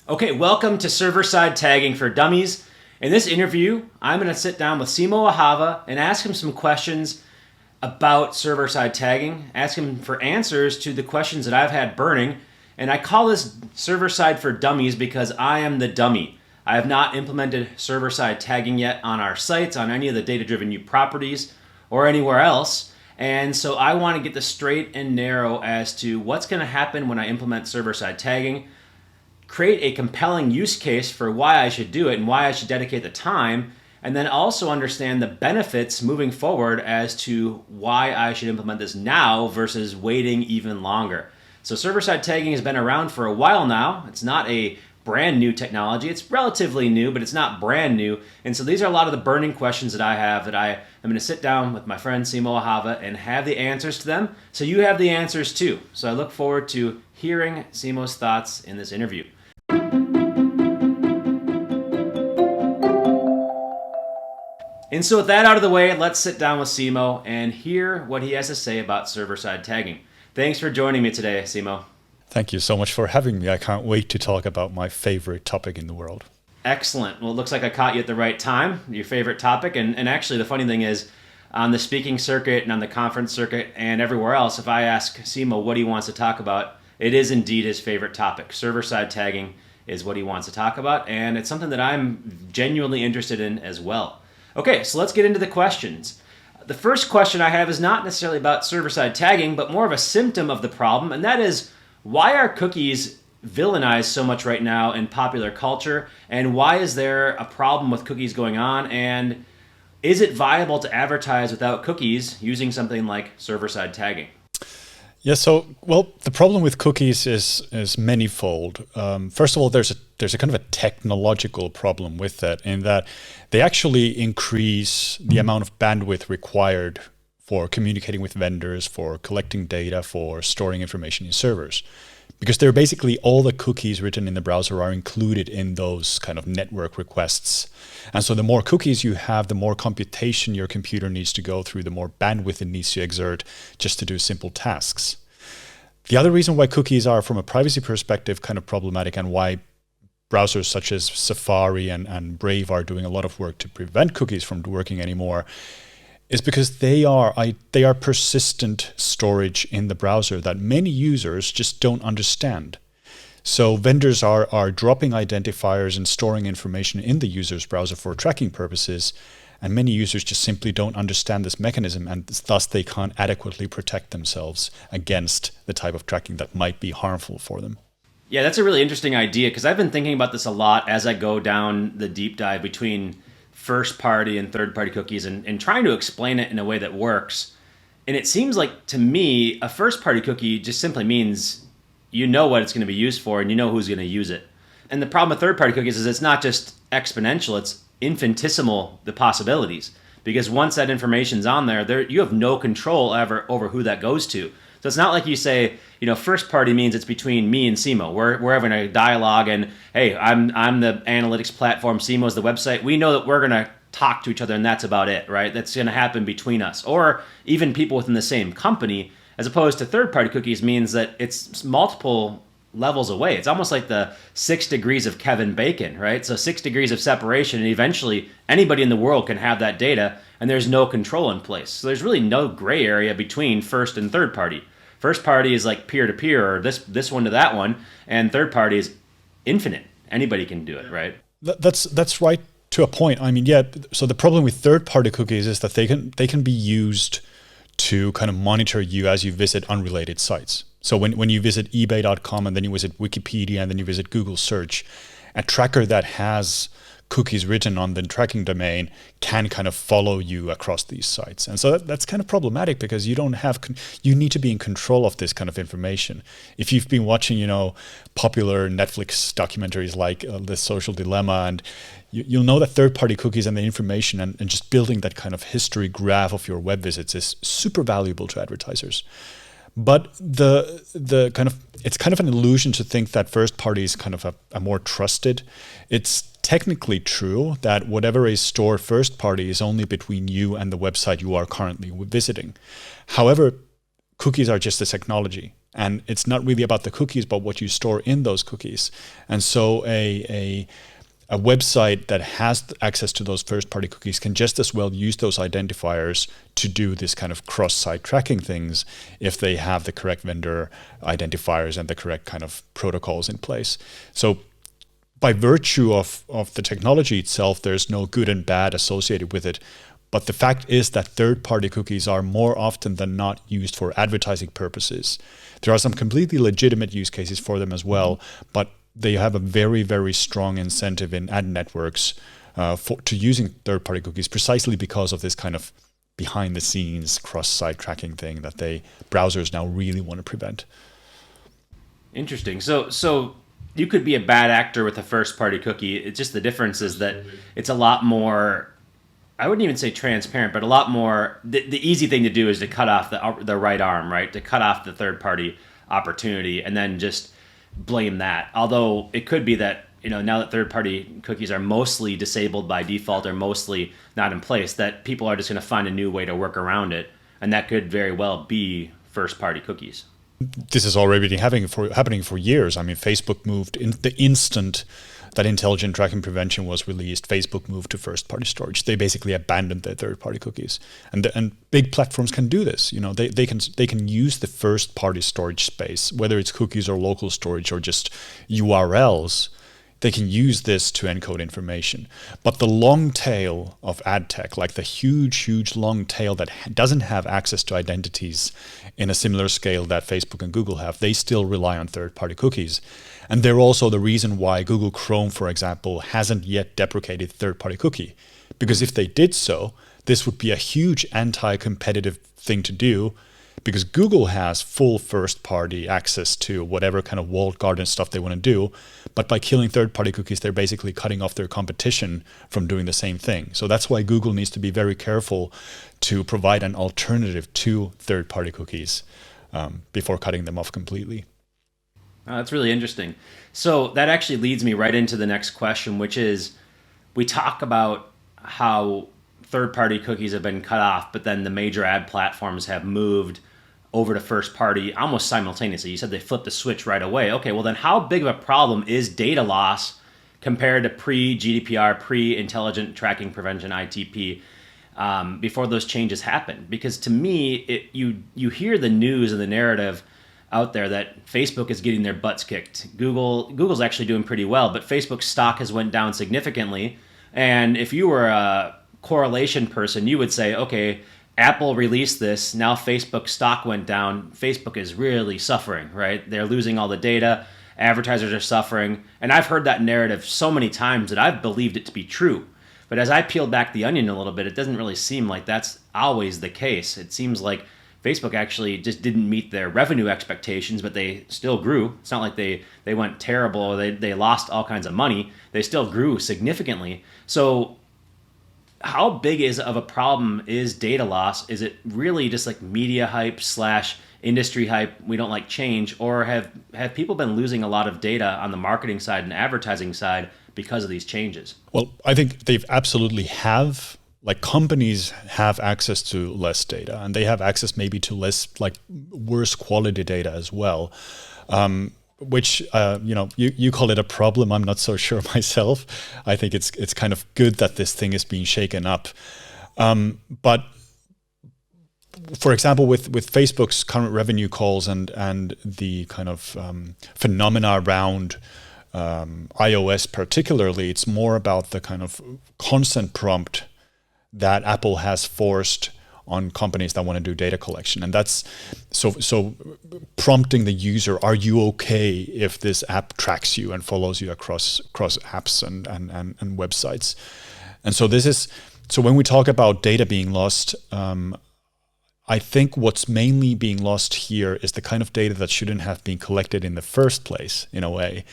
Okay, welcome to Server-Side Tagging for Dummies. In this interview, I'm going to sit down with Simo Ahava and ask him some questions about server-side tagging, ask him for answers to the questions that I've had burning, and I call this Server-Side for Dummies because I am the dummy. I have not implemented server-side tagging yet on our sites, on any of the data-driven new properties, or anywhere else, and so I want to get this straight and narrow as to what's going to happen when I implement server-side tagging, create a compelling use case for why I should do it and why I should dedicate the time, and then also understand the benefits moving forward as to why I should implement this now versus waiting even longer. So server-side tagging has been around for a while now. It's not a brand new technology. It's relatively new, but it's not brand new. And so these are a lot of the burning questions that I have that I am going to sit down with my friend Simo Ahava and have the answers to them. So you have the answers too. So I look forward to hearing Simo's thoughts in this interview. And so with that out of the way, let's sit down with Simo and hear what he has to say about server-side tagging. Thanks for joining me today, Simo. Thank you so much for having me. I can't wait to talk about my favorite topic in the world. Excellent. Well, it looks like I caught you at the right time, your favorite topic. And actually, the funny thing is, on the speaking circuit and on the conference circuit and everywhere else, if I ask Simo what he wants to talk about, it is indeed his favorite topic. Server-side tagging is what he wants to talk about, and it's something that I'm genuinely interested in as well. Okay, so let's get into the questions. The first question I have is not necessarily about server-side tagging, but more of a symptom of the problem, and that is, why are cookies villainized so much right now in popular culture, and why is there a problem with cookies going on, and is it viable to advertise without cookies using something like server-side tagging? Yeah, well, the problem with cookies is manifold. First of all, there's a kind of a technological problem with that, in that they actually increase the amount of bandwidth required for communicating with vendors, for collecting data, for storing information in servers. Because they're basically all the cookies written in the browser are included in those kind of network requests. And so the more cookies you have, the more computation your computer needs to go through, the more bandwidth it needs to exert just to do simple tasks. The other reason why cookies are, from a privacy perspective, kind of problematic, and why browsers such as Safari and Brave are doing a lot of work to prevent cookies from working anymore, is because they are persistent storage in the browser that many users just don't understand. So vendors are dropping identifiers and storing information in the user's browser for tracking purposes, and many users just simply don't understand this mechanism, and thus they can't adequately protect themselves against the type of tracking that might be harmful for them. Yeah, that's a really interesting idea, because I've been thinking about this a lot as I go down the deep dive between first-party and third-party cookies and trying to explain it in a way that works. And it seems like, to me, a first-party cookie just simply means you know what it's going to be used for and you know who's going to use it. And the problem with third-party cookies is it's not just exponential, it's infinitesimal, the possibilities. Because once that information's on there, you have no control ever over who that goes to. So it's not like you say, first party means it's between me and Simo. We're having a dialogue, and hey, I'm the analytics platform, Simo's the website. We know that we're going to talk to each other, and that's about it, right? That's going to happen between us, or even people within the same company. As opposed to third party cookies means that it's multiple levels away. It's almost like the 6 degrees of Kevin Bacon, right? So 6 degrees of separation, and eventually anybody in the world can have that data, and there's no control in place. So there's really no gray area between first and third party. First party is like peer-to-peer, or this one to that one, and third party is infinite. Anybody can do it, right? That's right to a point. I mean, yeah. So the problem with third-party cookies is that they can be used to kind of monitor you as you visit unrelated sites. So when you visit eBay.com and then you visit Wikipedia and then you visit Google search, a tracker that has cookies written on the tracking domain can kind of follow you across these sites. And so that's kind of problematic, because you need to be in control of this kind of information. If you've been watching, popular Netflix documentaries like The Social Dilemma, and you'll know that third-party cookies and the information and just building that kind of history graph of your web visits is super valuable to advertisers. But it's kind of an illusion to think that first party is kind of a more trusted. It's technically true that whatever is stored first party is only between you and the website you are currently visiting. However, cookies are just a technology. and it's not really about the cookies, but what you store in those cookies. And so a website that has access to those first-party cookies can just as well use those identifiers to do this kind of cross-site tracking things if they have the correct vendor identifiers and the correct kind of protocols in place. So by virtue of the technology itself, there's no good and bad associated with it. But the fact is that third-party cookies are more often than not used for advertising purposes. There are some completely legitimate use cases for them as well, but they have a very, very strong incentive in ad networks to using third-party cookies precisely because of this kind of behind-the-scenes cross-site tracking thing that browsers now really want to prevent. Interesting. So you could be a bad actor with a first-party cookie. It's just the difference is that it's a lot more, I wouldn't even say transparent, but a lot more, the easy thing to do is to cut off the right arm, right? To cut off the third-party opportunity and then just blame that. Although it could be that, now that third-party cookies are mostly disabled by default or mostly not in place, that people are just going to find a new way to work around it. And that could very well be first-party cookies. This is already happening for years. I mean, Facebook moved in the instant that intelligent tracking prevention was released. Facebook moved to first-party storage. They basically abandoned their third-party cookies, and big platforms can do this. They can use the first-party storage space, whether it's cookies or local storage or just URLs. They can use this to encode information. But the long tail of ad tech, like the huge long tail that doesn't have access to identities in a similar scale that Facebook and Google have, they still rely on third-party cookies. And they're also the reason why Google Chrome, for example, hasn't yet deprecated third-party cookie. Because if they did so, this would be a huge anti-competitive thing to do, because Google has full first-party access to whatever kind of walled garden stuff they want to do. But by killing third-party cookies, they're basically cutting off their competition from doing the same thing. So that's why Google needs to be very careful to provide an alternative to third-party cookies before cutting them off completely. Oh, that's really interesting. So that actually leads me right into the next question, which is, we talk about how third-party cookies have been cut off, but then the major ad platforms have moved over to first-party almost simultaneously. You said they flipped the switch right away. Okay, well then how big of a problem is data loss compared to pre-GDPR, pre-intelligent tracking prevention, ITP, before those changes happen? Because to me, you hear the news and the narrative out there that Facebook is getting their butts kicked. Google's actually doing pretty well, but Facebook's stock has went down significantly. And if you were a correlation person, you would say, okay, Apple released this, now Facebook stock went down, Facebook is really suffering, right? They're losing all the data, advertisers are suffering, and I've heard that narrative so many times that I've believed it to be true. But as I peeled back the onion a little bit, it doesn't really seem like that's always the case. It seems like Facebook actually just didn't meet their revenue expectations, but they still grew. It's not like they went terrible, or they lost all kinds of money. They still grew significantly. So how big of a problem is data loss? Is it really just like media hype / industry hype, we don't like change, or have people been losing a lot of data on the marketing side and advertising side because of these changes? Well, I think they've absolutely have. Like, companies have access to less data, and they have access maybe to less, like, worse quality data as well. Which you call it a problem. I'm not so sure myself. I think it's kind of good that this thing is being shaken up. But for example, with Facebook's current revenue calls and the kind of phenomena around iOS particularly, it's more about the kind of consent prompt that Apple has forced on companies that want to do data collection. And that's so prompting the user, are you okay if this app tracks you and follows you across apps and websites? And so when we talk about data being lost, I think what's mainly being lost here is the kind of data that shouldn't have been collected in the first place, in a way,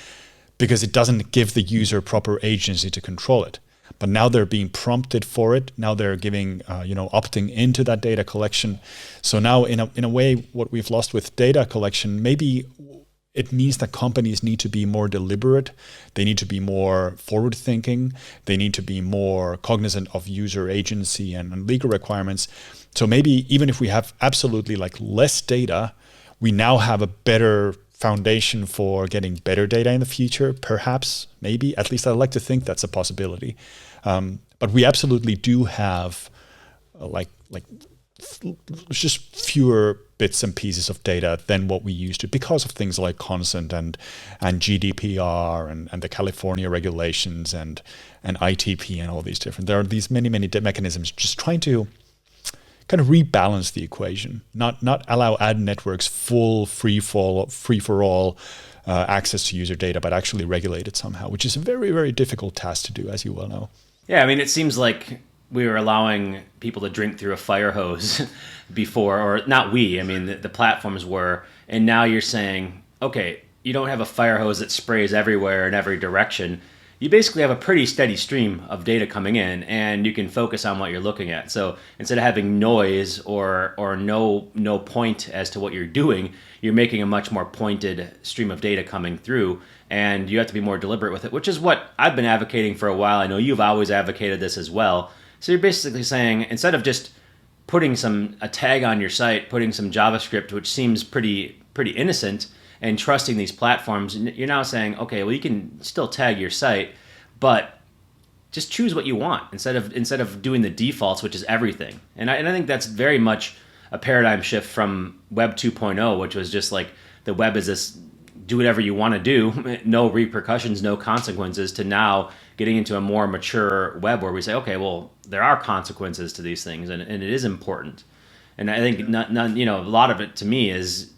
because it doesn't give the user proper agency to control it. But now they're being prompted for it. Now they're giving, opting into that data collection. So now, in a way, what we've lost with data collection, maybe it means that companies need to be more deliberate. They need to be more forward-thinking. They need to be more cognizant of user agency and legal requirements. So maybe even if we have absolutely like less data, we now have a better foundation for getting better data in the future, perhaps, maybe. At least I like to think that's a possibility. But we absolutely do have like just fewer bits and pieces of data than what we used to, because of things like consent and GDPR and the California regulations and ITP and all these different. There are these many mechanisms just trying to kind of rebalance the equation, not allow ad networks full free for all access to user data, but actually regulate it somehow, which is a very, very difficult task to do, as you well know. Yeah, I mean, it seems like we were allowing people to drink through a fire hose before, or not we, I mean, the platforms were, and now you're saying, okay, you don't have a fire hose that sprays everywhere in every direction. You basically have a pretty steady stream of data coming in, and you can focus on what you're looking at. So instead of having noise or no point as to what you're doing, you're making a much more pointed stream of data coming through, and you have to be more deliberate with it, which is what I've been advocating for a while. I know you've always advocated this as well. So you're basically saying, instead of just putting a tag on your site, putting some JavaScript, which seems pretty innocent, and trusting these platforms, you're now saying, okay, well, you can still tag your site, but just choose what you want instead of doing the defaults, which is everything. And I think that's very much a paradigm shift from Web 2.0, which was just like the web is this do whatever you want to do, no repercussions, no consequences, to now getting into a more mature web where we say, okay, well, there are consequences to these things, and it is important. And I think a lot of it to me is,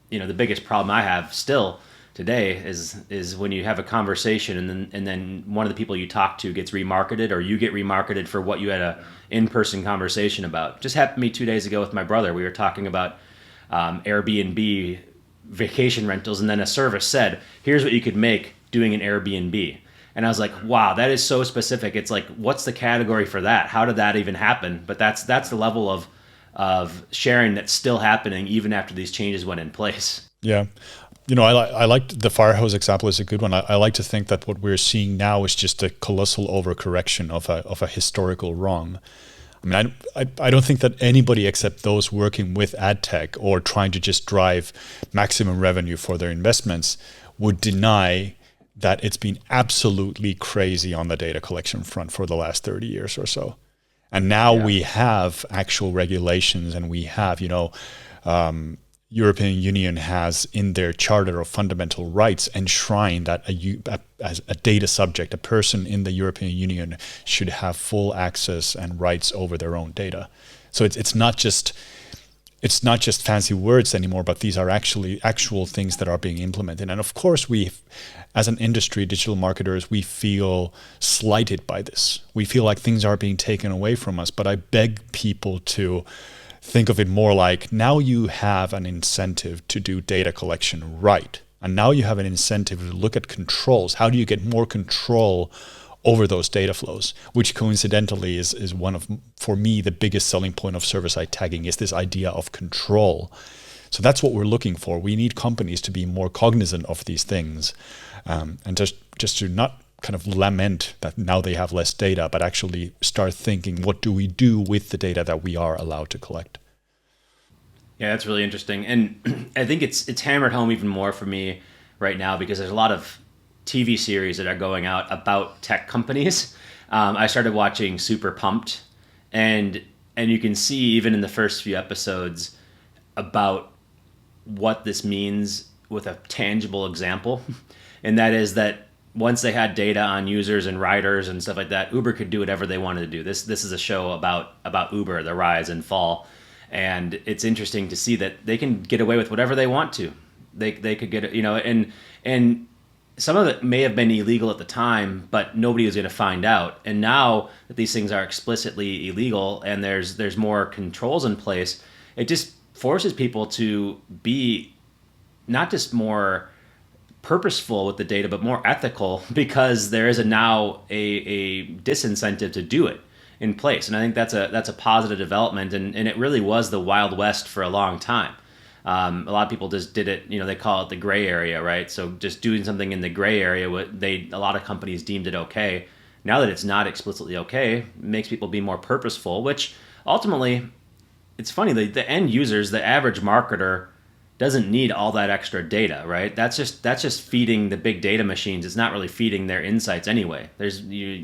the biggest problem I have still today is when you have a conversation and then one of the people you talk to gets remarketed, or you get remarketed for what you had a in-person conversation about. Just happened to me 2 days ago with my brother. We were talking about Airbnb vacation rentals, and then a service said, here's what you could make doing an Airbnb. And I was like, wow, that is so specific. It's like, what's the category for that? How did that even happen? But that's the level of sharing that's still happening even after these changes went in place. Yeah. I liked the fire hose example is a good one. I like to think that what we're seeing now is just a colossal overcorrection of a historical wrong. I mean, I don't think that anybody except those working with ad tech or trying to just drive maximum revenue for their investments would deny that it's been absolutely crazy on the data collection front for the last 30 years or so. And now we have actual regulations, and we have, European Union has in their Charter of Fundamental Rights enshrined that as a data subject, a person in the European Union should have full access and rights over their own data. So it's not just fancy words anymore, but these are actual things that are being implemented. And of course, we, as an industry, digital marketers, we feel slighted by this. We feel like things are being taken away from us. But I beg people to think of it more like, now you have an incentive to do data collection right. And now you have an incentive to look at controls. How do you get more control over those data flows, which coincidentally is one of, for me, the biggest selling point of server-side tagging, is this idea of control. So that's what we're looking for. We need companies to be more cognizant of these things, and just to not kind of lament that now they have less data, but actually start thinking, what do we do with the data that we are allowed to collect? Yeah, that's really interesting. And I think it's hammered home even more for me right now, because there's a lot of TV series that are going out about tech companies. I started watching Super Pumped, and you can see even in the first few episodes about what this means with a tangible example. And that is that once they had data on users and riders and stuff like that, Uber could do whatever they wanted to do. This is a show about Uber, the rise and fall. And it's interesting to see that they can get away with whatever they want to. They could get, and some of it may have been illegal at the time, but nobody was going to find out. And now that these things are explicitly illegal and there's more controls in place, it just forces people to be not just more purposeful with the data, but more ethical, because there is now a disincentive to do it in place. And I think that's a positive development, and it really was the Wild West for a long time. A lot of people just did it, they call it the gray area, right? So just doing something in the gray area, a lot of companies deemed it okay. Now that it's not explicitly okay, it makes people be more purposeful, which ultimately, it's funny, the end users, the average marketer, doesn't need all that extra data, right? That's just feeding the big data machines. It's not really feeding their insights anyway.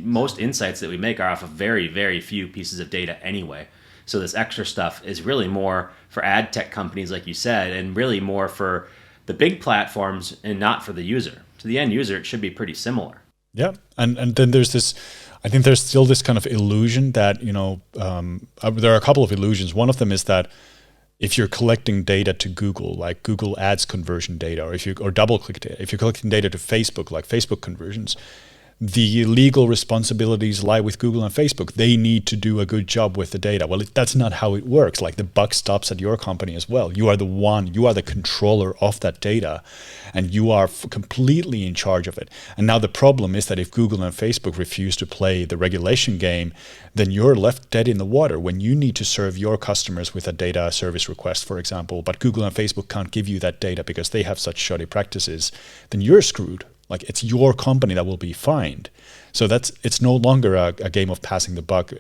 Most insights that we make are off of very, very few pieces of data anyway. So this extra stuff is really more for ad tech companies, like you said, and really more for the big platforms and not for the user. To the end user, it should be pretty similar. Yeah, and then there's this. I think there's still this kind of illusion that there are a couple of illusions. One of them is that if you're collecting data to Google, like Google Ads conversion data, or double click data, if you're collecting data to Facebook, like Facebook conversions, the legal responsibilities lie with Google and Facebook. They need to do a good job with the data. Well, that's not how it works. Like the buck stops at your company as well. You are the controller of that data, and you are completely in charge of it. And now the problem is that if Google and Facebook refuse to play the regulation game, then you're left dead in the water when you need to serve your customers with a data service request, for example, but Google and Facebook can't give you that data because they have such shoddy practices, then you're screwed. Like it's your company that will be fined. So it's no longer a game of passing the buck.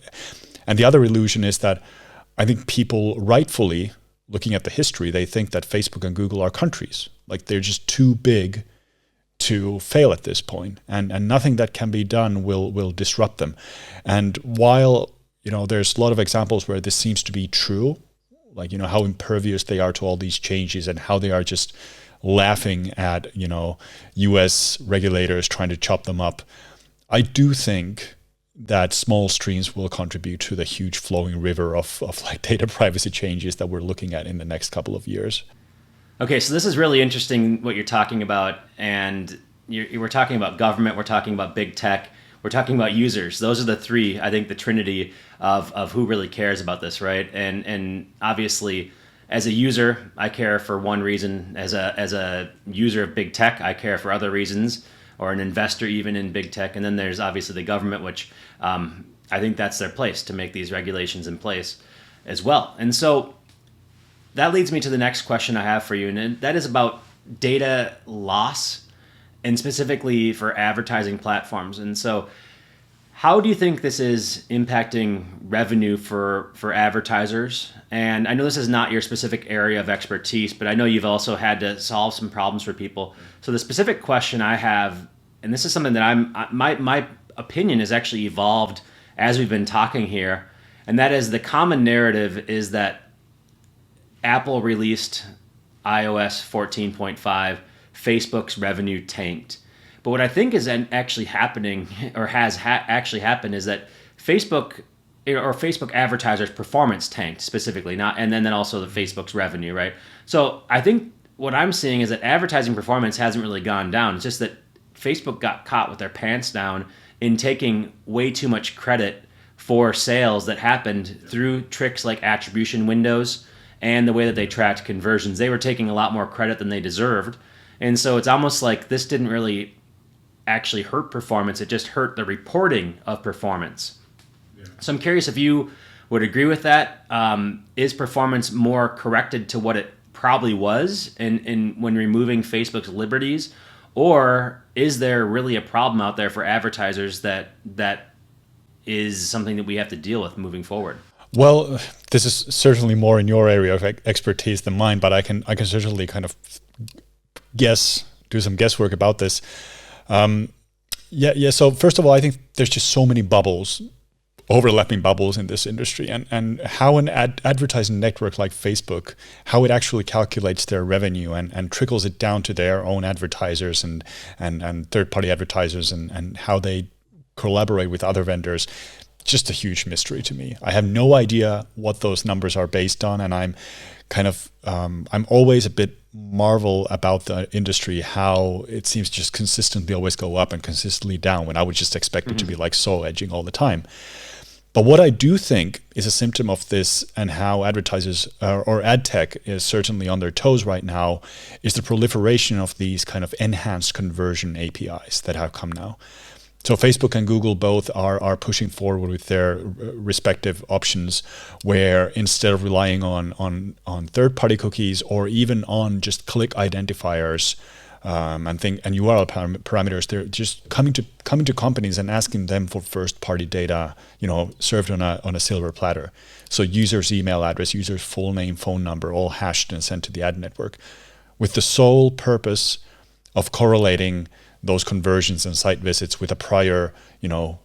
And the other illusion is that I think people rightfully, looking at the history, they think that Facebook and Google are countries. Like they're just too big to fail at this point, and nothing that can be done will disrupt them. And while there's a lot of examples where this seems to be true, like how impervious they are to all these changes and how they are just laughing at US regulators trying to chop them up, I do think that small streams will contribute to the huge flowing river of like data privacy changes that we're looking at in the next couple of years. Okay, so this is really interesting what you're talking about, and we're talking about government, we're talking about big tech, we're talking about users. Those are the three, I think, the trinity of who really cares about this, right? And obviously, as a user, I care for one reason. As a user of big tech, I care for other reasons, or an investor even in big tech. And then there's obviously the government, which I think that's their place to make these regulations in place as well. And so that leads me to the next question I have for you, and that is about data loss, and specifically for advertising platforms. And so how do you think this is impacting revenue for advertisers? And I know this is not your specific area of expertise, but I know you've also had to solve some problems for people. So the specific question I have, and this is something that my opinion has actually evolved as we've been talking here, and that is the common narrative is that Apple released iOS 14.5, Facebook's revenue tanked. But what I think is actually happening, or has actually happened, is that Facebook advertisers' performance tanked specifically, and then also the Facebook's revenue, right? So I think what I'm seeing is that advertising performance hasn't really gone down. It's just that Facebook got caught with their pants down in taking way too much credit for sales that happened through tricks like attribution windows and the way that they tracked conversions. They were taking a lot more credit than they deserved. And so it's almost like this didn't really actually hurt performance. It just hurt the reporting of performance. Yeah. So I'm curious if you would agree with that. Is performance more corrected to what it probably was in when removing Facebook's liberties? Or is there really a problem out there for advertisers that is something that we have to deal with moving forward? Well, this is certainly more in your area of expertise than mine, but I can certainly kind of do some guesswork about this. So first of all, I think there's just so many overlapping bubbles in this industry, and how an advertising network like Facebook, how it actually calculates their revenue and trickles it down to their own advertisers and third-party advertisers and how they collaborate with other vendors. Just a huge mystery to me. I have no idea what those numbers are based on, and I'm always a bit marvel about the industry, how it seems to just consistently always go up and consistently down when I would just expect it to be like so edging all the time. But what I do think is a symptom of this, and how advertisers or ad tech is certainly on their toes right now, is the proliferation of these kind of enhanced conversion APIs that have come now. So Facebook and Google both are pushing forward with their respective options, where instead of relying on third-party cookies or even on just click identifiers, and URL parameters. They're just coming to companies and asking them for first-party data, served on a silver platter. So user's email address, user's full name, phone number, all hashed and sent to the ad network, with the sole purpose of correlating those conversions and site visits with a prior,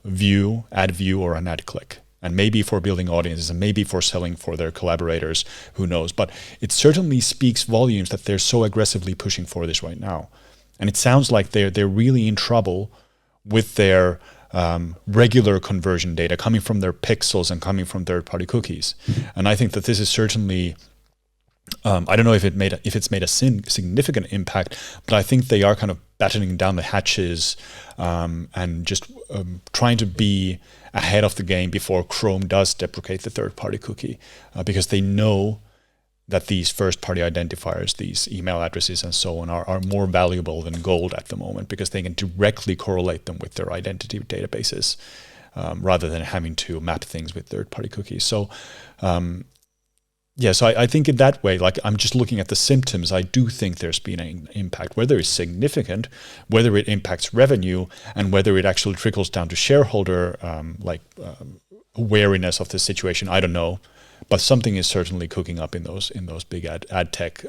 view, ad view, or an ad click. And maybe for building audiences, and maybe for selling for their collaborators, who knows. But it certainly speaks volumes that they're so aggressively pushing for this right now. And it sounds like they're really in trouble with their regular conversion data coming from their pixels and coming from third-party cookies. And I think that this is certainly, I don't know if it's made a significant impact, but I think they are kind of battening down the hatches and just trying to be ahead of the game before Chrome does deprecate the third-party cookie, because they know that these first-party identifiers, these email addresses and so on, are more valuable than gold at the moment, because they can directly correlate them with their identity databases rather than having to map things with third-party cookies. So so I think in that way, like, I'm just looking at the symptoms, I do think there's been an impact, whether it's significant, whether it impacts revenue, and whether it actually trickles down to shareholder wariness of the situation, I don't know. But something is certainly cooking up in those big ad tech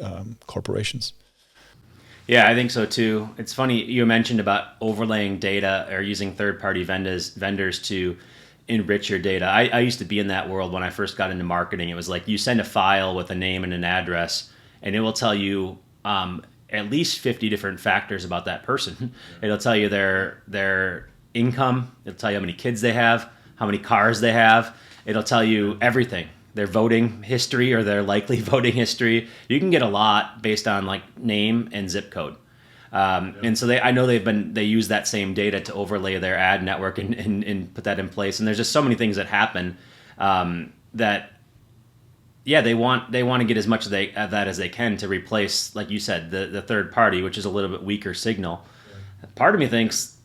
corporations. Yeah, I think so too. It's funny, you mentioned about overlaying data or using third-party vendors to enrich your data. I used to be in that world when I first got into marketing. It was like you send a file with a name and an address, and it will tell you at least 50 different factors about that person. It'll tell you their income. It'll tell you how many kids they have, how many cars they have. It'll tell you everything. Their voting history or their likely voting history. You can get a lot based on like name and zip code. And so I know they use that same data to overlay their ad network and put that in place. And there's just so many things that happen that they want to get as much of that as they can to replace, like you said, the third party, which is a little bit weaker signal. Yeah. Part of me thinks,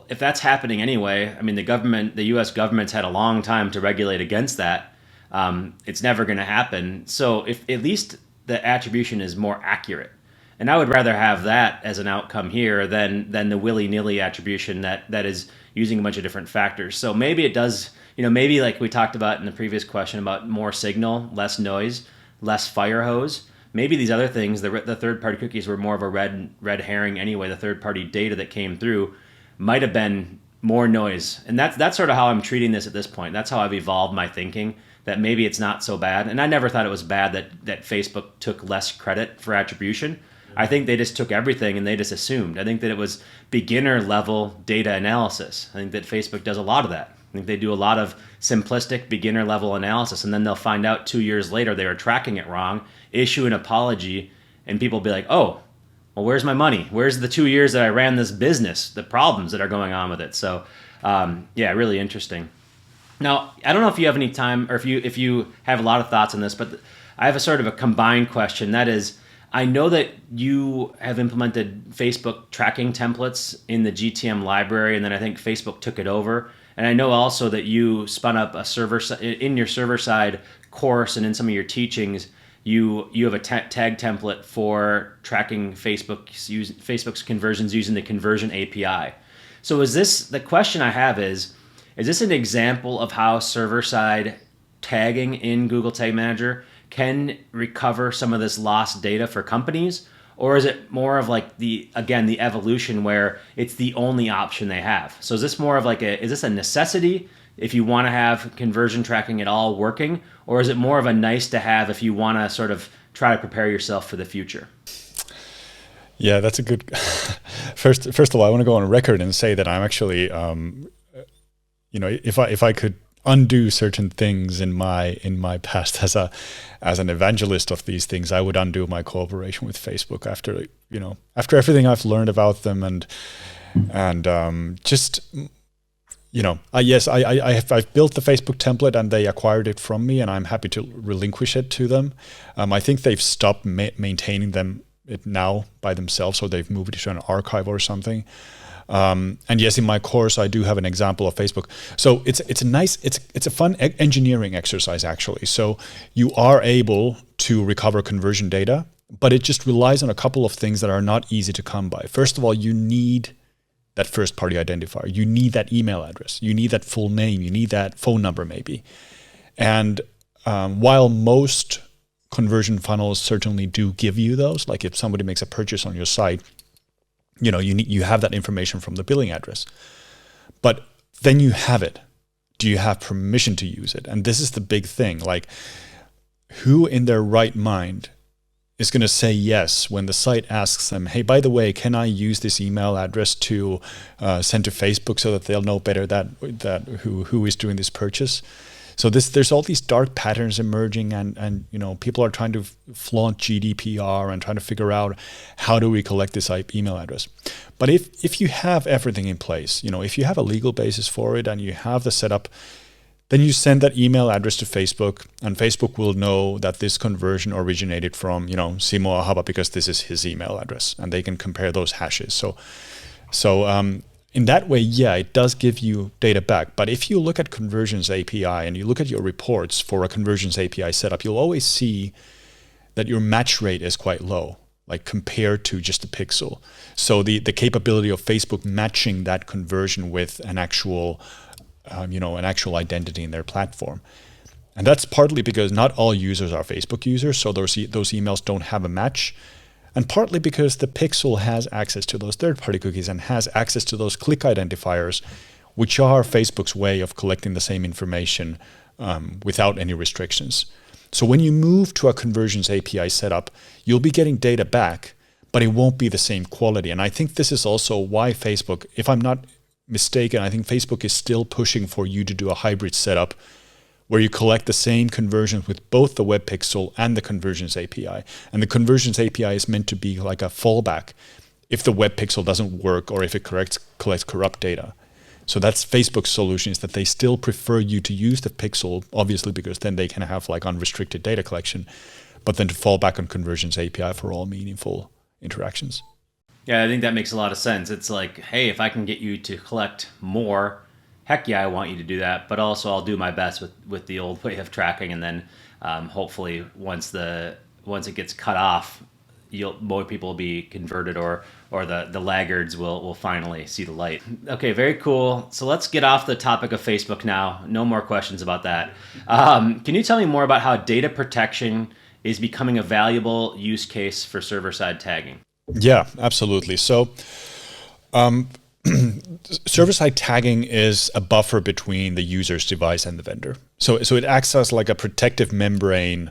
if that's happening anyway, I mean, the U.S. government's had a long time to regulate against that. It's never going to happen. So if at least the attribution is more accurate. And I would rather have that as an outcome here than the willy-nilly attribution that is using a bunch of different factors. So maybe it does, maybe like we talked about in the previous question about more signal, less noise, less fire hose. Maybe these other things, the third-party cookies were more of a red herring anyway. The third-party data that came through might have been more noise. And that's sort of how I'm treating this at this point. That's how I've evolved my thinking, that maybe it's not so bad. And I never thought it was bad that Facebook took less credit for attribution. I think they just took everything and they just assumed. I think that it was beginner level data analysis. I think that Facebook does a lot of that. I think they do a lot of simplistic beginner level analysis, and then they'll find out 2 years later they were tracking it wrong, issue an apology, and people will be like, oh, well, where's my money? Where's the 2 years that I ran this business, the problems that are going on with it? So really interesting. Now, I don't know if you have any time or if you have a lot of thoughts on this, but I have a sort of a combined question. That is, I know that you have implemented Facebook tracking templates in the GTM library, and then I think Facebook took it over. And I know also that you spun up a in your server-side course and in some of your teachings, you have a tag template for tracking Facebook's conversions using the conversion API. So the question I have is this an example of how server-side tagging in Google Tag Manager can recover some of this lost data for companies? Or is it more of like the evolution where it's the only option they have? So is this more of like is this a necessity if you want to have conversion tracking at all working? Or is it more of a nice to have if you want to sort of try to prepare yourself for the future? Yeah, that's a good, first of all, I want to go on record and say that I'm actually, if I could undo certain things in my past as an evangelist of these things, I would undo my cooperation with Facebook after everything I've learned about them and I've built the Facebook template and they acquired it from me, and I'm happy to relinquish it to them. I think they've stopped maintaining it now by themselves, so they've moved it to an archive or something. And yes, in my course, I do have an example of Facebook. So it's a fun engineering exercise, actually. So you are able to recover conversion data but it just relies on a couple of things that are not easy to come by. First of all, you need that first-party identifier. You need that email address. You need that full name. You need that phone number maybe. And while most conversion funnels certainly do give you those, like if somebody makes a purchase on your site, you have that information from the billing address. But then you have it. Do you have permission to use it? And this is the big thing. Like, who in their right mind is going to say yes when the site asks them, hey, by the way, can I use this email address to send to Facebook so that they'll know better that who is doing this purchase? So there's all these dark patterns emerging, and people are trying to flaunt GDPR and trying to figure out how do we collect this email address. But if you have everything in place, if you have a legal basis for it and you have the setup, then you send that email address to Facebook, and Facebook will know that this conversion originated from Simo Ahava because this is his email address, and they can compare those hashes. So in that way, yeah, it does give you data back. But if you look at Conversions API and you look at your reports for a Conversions API setup, you'll always see that your match rate is quite low, like compared to just a pixel. So the capability of Facebook matching that conversion with an actual, an actual identity in their platform. And that's partly because not all users are Facebook users, so those emails don't have a match. And partly because the pixel has access to those third-party cookies and has access to those click identifiers, which are Facebook's way of collecting the same information without any restrictions. So when you move to a Conversions API setup, you'll be getting data back, but it won't be the same quality. And I think this is also why Facebook, if I'm not mistaken, I think Facebook is still pushing for you to do a hybrid setup where you collect the same conversions with both the web pixel and the Conversions API. And the Conversions API is meant to be like a fallback if the web pixel doesn't work or if it collects corrupt data. So that's Facebook's solution, is that they still prefer you to use the pixel, obviously, because then they can have like unrestricted data collection, but then to fall back on Conversions API for all meaningful interactions. Yeah, I think that makes a lot of sense. It's like, hey, if I can get you to collect more, heck yeah, I want you to do that, but also I'll do my best with the old way of tracking, and then hopefully once it gets cut off, more people will be converted, or the laggards will finally see the light. Okay, very cool. So let's get off the topic of Facebook now. No more questions about that. Can you tell me more about how data protection is becoming a valuable use case for server-side tagging? Yeah, absolutely. So server-side tagging is a buffer between the user's device and the vendor. So it acts as like a protective membrane,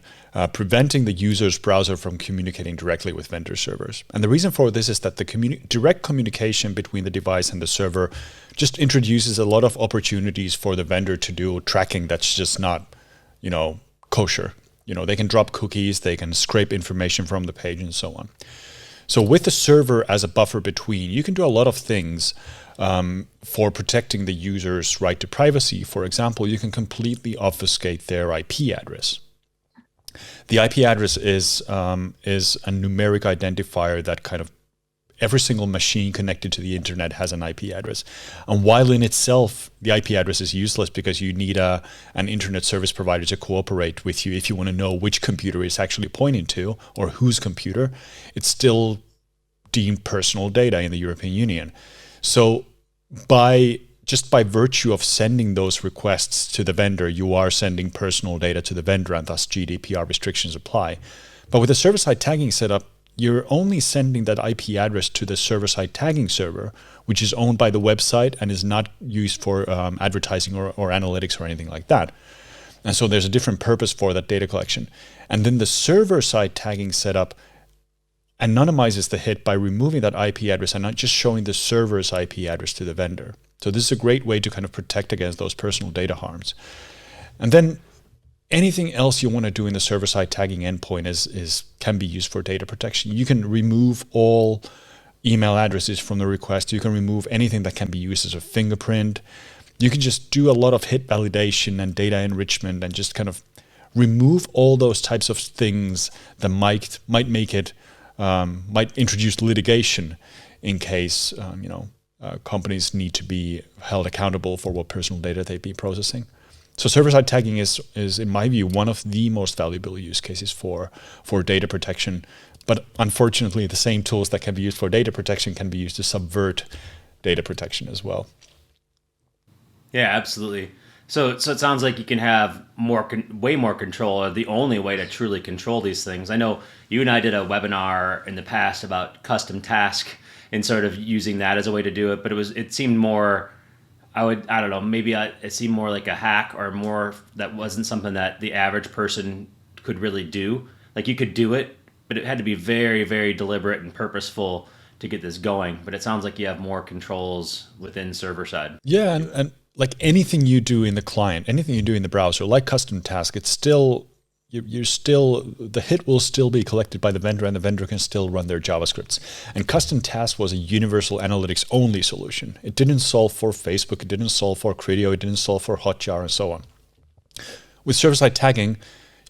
preventing the user's browser from communicating directly with vendor servers. And the reason for this is that the direct communication between the device and the server just introduces a lot of opportunities for the vendor to do tracking that's just not, kosher. They can drop cookies, they can scrape information from the page, and so on. So with the server as a buffer between, you can do a lot of things for protecting the user's right to privacy. For example, you can completely obfuscate their IP address. The IP address is a numeric identifier that kind of every single machine connected to the internet has an IP address. And while in itself, the IP address is useless because you need an internet service provider to cooperate with you if you want to know which computer it's actually pointing to or whose computer, it's still deemed personal data in the European Union. So by virtue of sending those requests to the vendor, you are sending personal data to the vendor, and thus GDPR restrictions apply. But with the server-side tagging setup, you're only sending that IP address to the server-side tagging server, which is owned by the website and is not used for advertising or analytics or anything like that. And so there's a different purpose for that data collection. And then the server-side tagging setup anonymizes the hit by removing that IP address and not just showing the server's IP address to the vendor. So this is a great way to kind of protect against those personal data harms. And then anything else you want to do in the server-side tagging endpoint can be used for data protection. You can remove all email addresses from the request. You can remove anything that can be used as a fingerprint. You can just do a lot of hit validation and data enrichment and just kind of remove all those types of things that might make it might introduce litigation in case companies need to be held accountable for what personal data they'd be processing. So server-side tagging is, in my view, one of the most valuable use cases for data protection, But unfortunately, the same tools that can be used for data protection can be used to subvert data protection as well. Yeah, absolutely. So it sounds like you can have way more control, or the only way to truly control these things. I know you and I did a webinar in the past about custom task and sort of using that as a way to do it, but it seemed more, I don't know, maybe it seemed more like a hack, or more that wasn't something that the average person could really do. Like, you could do it, but it had to be very, very deliberate and purposeful to get this going. But it sounds like you have more controls within server side. Yeah, and like anything you do in the client, anything you do in the browser, like custom task, it's still, you're still, the hit will still be collected by the vendor, and the vendor can still run their JavaScripts. And custom task was a universal analytics only solution. It didn't solve for Facebook, it didn't solve for Criteo, it didn't solve for Hotjar, and so on. With server-side tagging,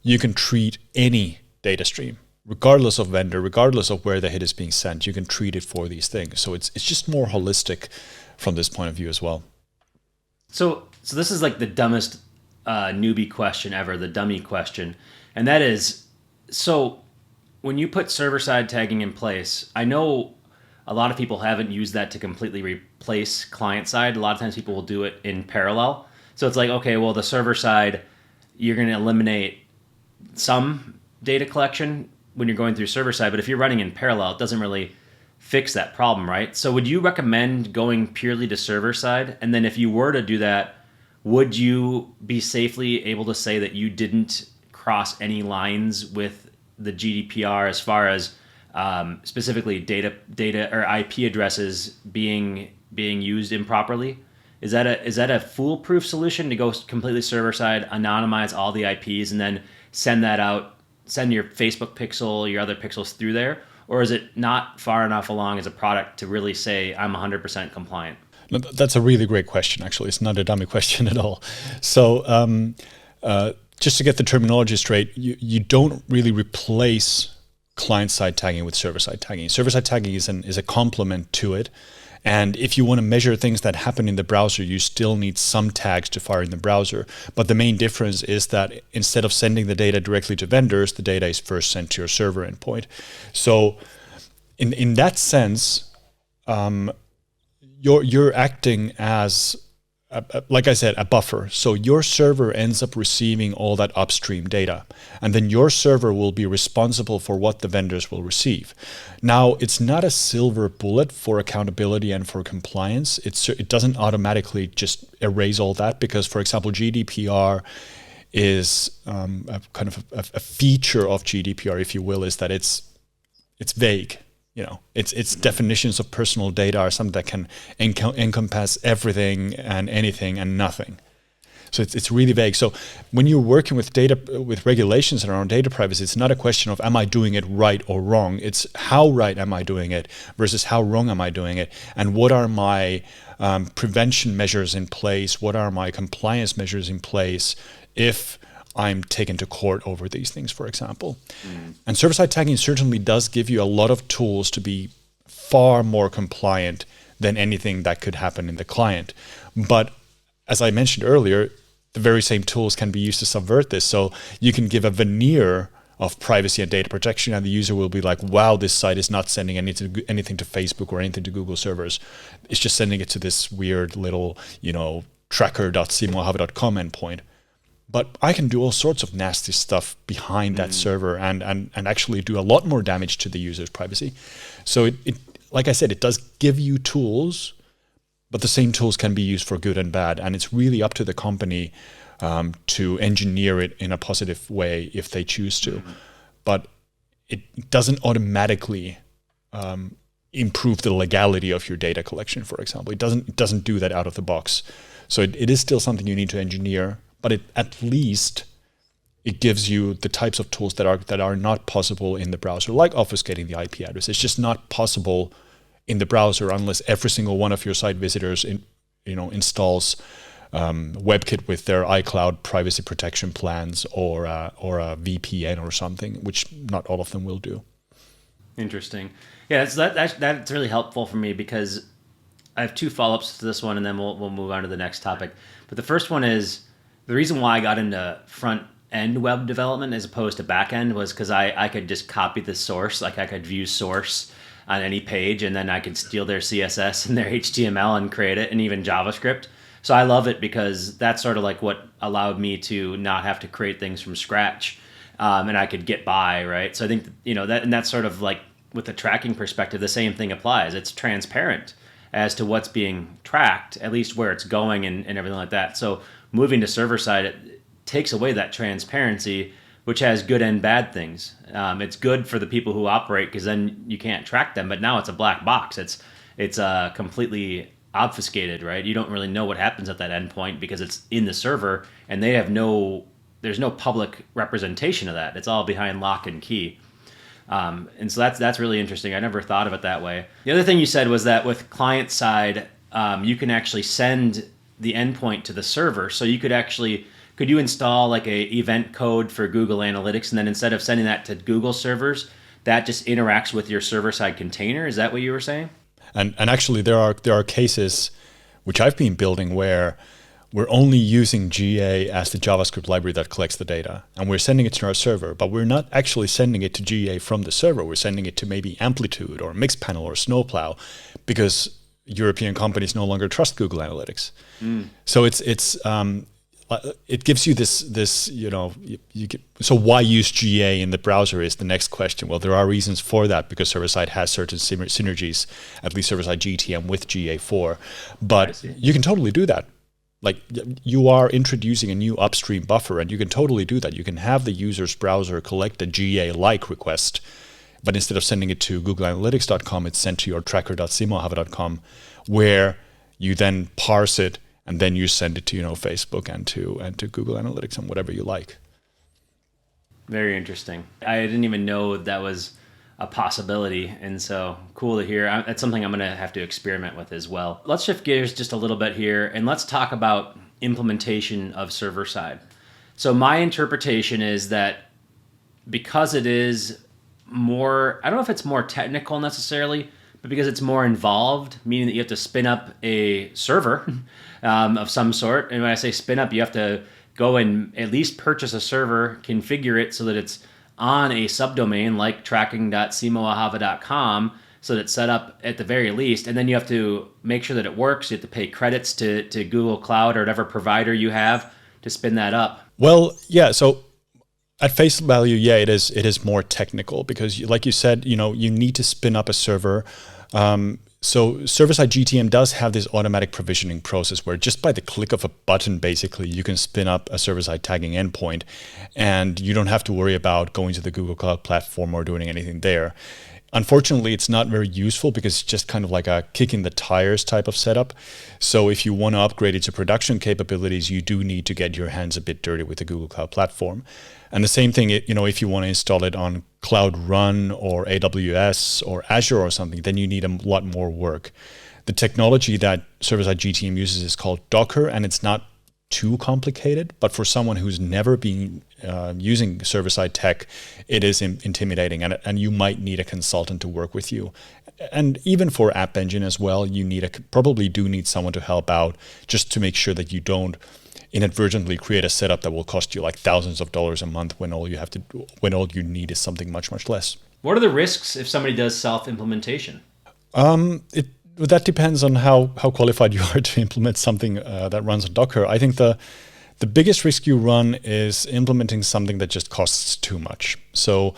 you can treat any data stream, regardless of vendor, regardless of where the hit is being sent. You can treat it for these things. So it's just more holistic from this point of view as well. So this is like the dumbest newbie question ever, the dummy question. And that is, so when you put server-side tagging in place, I know a lot of people haven't used that to completely replace client-side. A lot of times people will do it in parallel. So it's like, okay, well, the server-side, you're going to eliminate some data collection when you're going through server-side, but if you're running in parallel, it doesn't really fix that problem, right? So would you recommend going purely to server side? And then if you were to do that, would you be safely able to say that you didn't cross any lines with the GDPR as far as specifically data or IP addresses being used improperly? Is that a foolproof solution to go completely server side, anonymize all the IPs, and then send your Facebook pixel, your other pixels through there? Or is it not far enough along as a product to really say I'm 100% compliant? No, that's a really great question, actually. It's not a dummy question at all. So just to get the terminology straight, you don't really replace client-side tagging with server-side tagging. Server-side tagging is a complement to it. And if you want to measure things that happen in the browser, you still need some tags to fire in the browser. But the main difference is that instead of sending the data directly to vendors, the data is first sent to your server endpoint. So in that sense, you're acting as, like I said, a buffer. So your server ends up receiving all that upstream data, and then your server will be responsible for what the vendors will receive. Now, it's not a silver bullet for accountability and for compliance. It doesn't automatically just erase all that, because, for example, GDPR is a kind of a feature of GDPR, if you will, is that it's vague. You know, its definitions of personal data are something that can encompass everything and anything and nothing. So it's really vague. So when you're working with data, with regulations around data privacy, it's not a question of am I doing it right or wrong. It's how right am I doing it versus how wrong am I doing it, and what are my prevention measures in place? What are my compliance measures in place if I'm taken to court over these things, for example. And server-side tagging certainly does give you a lot of tools to be far more compliant than anything that could happen in the client. But as I mentioned earlier, the very same tools can be used to subvert this. So you can give a veneer of privacy and data protection, and the user will be like, wow, this site is not sending anything to Facebook or anything to Google servers. It's just sending it to this weird little, tracker.simoahava.com endpoint. But I can do all sorts of nasty stuff behind that server and actually do a lot more damage to the user's privacy. So it like I said, it does give you tools, but the same tools can be used for good and bad. And it's really up to the company to engineer it in a positive way if they choose to. But it doesn't automatically improve the legality of your data collection, for example. It doesn't do that out of the box. So it is still something you need to engineer. But at least it gives you the types of tools that are not possible in the browser, like obfuscating the IP address. It's just not possible in the browser unless every single one of your site visitors installs WebKit with their iCloud privacy protection plans or a VPN or something, which not all of them will do. Interesting. Yeah, that's really helpful for me, because I have two follow-ups to this one, and then we'll move on to the next topic. But the first one is, the reason why I got into front end web development as opposed to back end was because I could just copy the source, like I could view source on any page, and then I could steal their CSS and their HTML and create it, and even JavaScript. So I love it because that's sort of like what allowed me to not have to create things from scratch, and I could get by, right? So I think, that, and that's sort of like with the tracking perspective, the same thing applies. It's transparent as to what's being tracked, at least where it's going and everything like that. So moving to server side, it takes away that transparency, which has good and bad things. It's good for the people who operate because then you can't track them, but now it's a black box. It's completely obfuscated, right? You don't really know what happens at that endpoint because it's in the server, and there's no public representation of that. It's all behind lock and key. And so that's really interesting. I never thought of it that way. The other thing you said was that with client side, you can actually send the endpoint to the server. So could you install like a event code for Google Analytics, and then instead of sending that to Google servers, that just interacts with your server side container? Is that what you were saying? And actually there are cases which I've been building where we're only using GA as the JavaScript library that collects the data, and we're sending it to our server, but we're not actually sending it to GA from the server. We're sending it to maybe Amplitude or Mixpanel or Snowplow, because European companies no longer trust Google Analytics. So it gives you this so why use GA in the browser is the next question. Well, there are reasons for that because server-side has certain synergies, at least server-side GTM with GA4, but you can totally do that. Like, you are introducing a new upstream buffer, and you can totally do that. You can have the user's browser collect a GA-like request, but instead of sending it to googleanalytics.com, it's sent to your tracker.simoahava.com, where you then parse it, and then you send it to Facebook and to Google Analytics and whatever you like. Very interesting. I didn't even know that was a possibility, and so cool to hear. That's something I'm going to have to experiment with as well. Let's shift gears just a little bit here, and let's talk about implementation of server side. So my interpretation is that because it is more, I don't know if it's more technical necessarily, but because it's more involved, meaning that you have to spin up a server of some sort. And when I say spin up, you have to go and at least purchase a server, configure it so that it's on a subdomain like tracking.simoahava.com, so that it's set up at the very least. And then you have to make sure that it works. You have to pay credits to Google Cloud or whatever provider you have to spin that up. Well, yeah. So at face value, yeah, it is more technical because, like you said, you need to spin up a server. So server-side GTM does have this automatic provisioning process where just by the click of a button, basically, you can spin up a server-side tagging endpoint, and you don't have to worry about going to the Google Cloud Platform or doing anything there. Unfortunately, it's not very useful because it's just kind of like a kicking the tires type of setup. So if you want to upgrade it to production capabilities, you do need to get your hands a bit dirty with the Google Cloud Platform. And the same thing, if you want to install it on Cloud Run or AWS or Azure or something, then you need a lot more work. The technology that server-side GTM uses is called Docker, and it's not too complicated, but for someone who's never been using server-side tech, it is intimidating, and you might need a consultant to work with you. And even for App Engine as well, you probably do need someone to help out just to make sure that you don't inadvertently create a setup that will cost you like thousands of dollars a month when all you need is something much, much less. What are the risks if somebody does self-implementation? That depends on how qualified you are to implement something that runs on Docker. I think the biggest risk you run is implementing something that just costs too much. So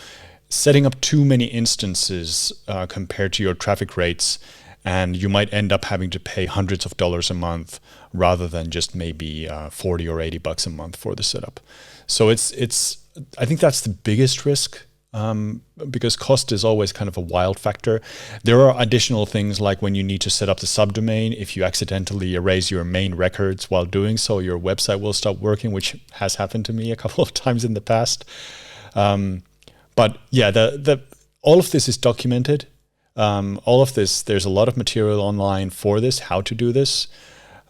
setting up too many instances compared to your traffic rates, and you might end up having to pay hundreds of dollars a month rather than just maybe $40 or $80 a month for the setup. So I think that's the biggest risk. Because cost is always kind of a wild factor. There are additional things like when you need to set up the subdomain, if you accidentally erase your main records while doing so, your website will stop working, which has happened to me a couple of times in the past. But yeah, all of this is documented. All of this, there's a lot of material online for this, how to do this.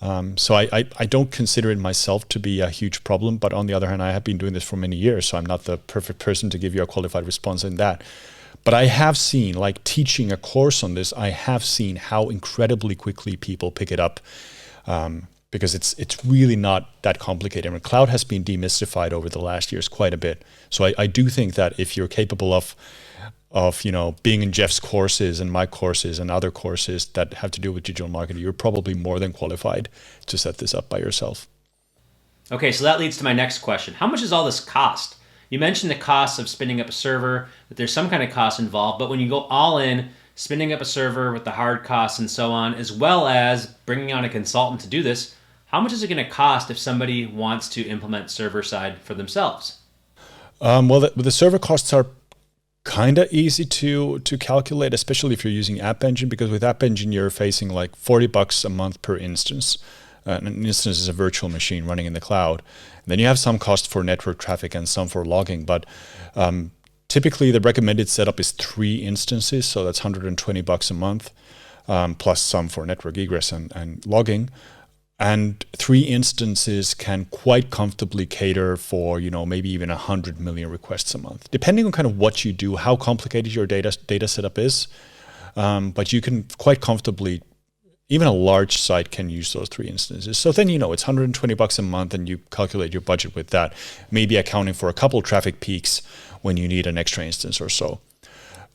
So I don't consider it myself to be a huge problem, but on the other hand, I have been doing this for many years, so I'm not the perfect person to give you a qualified response in that. But I have seen, like teaching a course on this, I have seen how incredibly quickly people pick it up. because it's really not that complicated. I mean, cloud has been demystified over the last years quite a bit. So I do think that if you're capable of being in Jeff's courses and my courses and other courses that have to do with digital marketing, you're probably more than qualified to set this up by yourself. Okay, so that leads to my next question. How much does all this cost? You mentioned the cost of spinning up a server, that there's some kind of cost involved, but when you go all in, spinning up a server with the hard costs and so on, as well as bringing on a consultant to do this, how much is it going to cost if somebody wants to implement server side for themselves? Well, the server costs are kind of easy to calculate, especially if you're using App Engine, because with App Engine, you're facing like $40 a month per instance. An instance is a virtual machine running in the cloud. And then you have some cost for network traffic and some for logging, but typically the recommended setup is 3 instances, so that's $120 a month, plus some for network egress and logging. And 3 instances can quite comfortably cater for, maybe even 100 million requests a month, depending on kind of what you do, how complicated your data setup is. But you can quite comfortably, even a large site can use those 3 instances. So then, it's $120 a month and you calculate your budget with that, maybe accounting for a couple traffic peaks when you need an extra instance or so.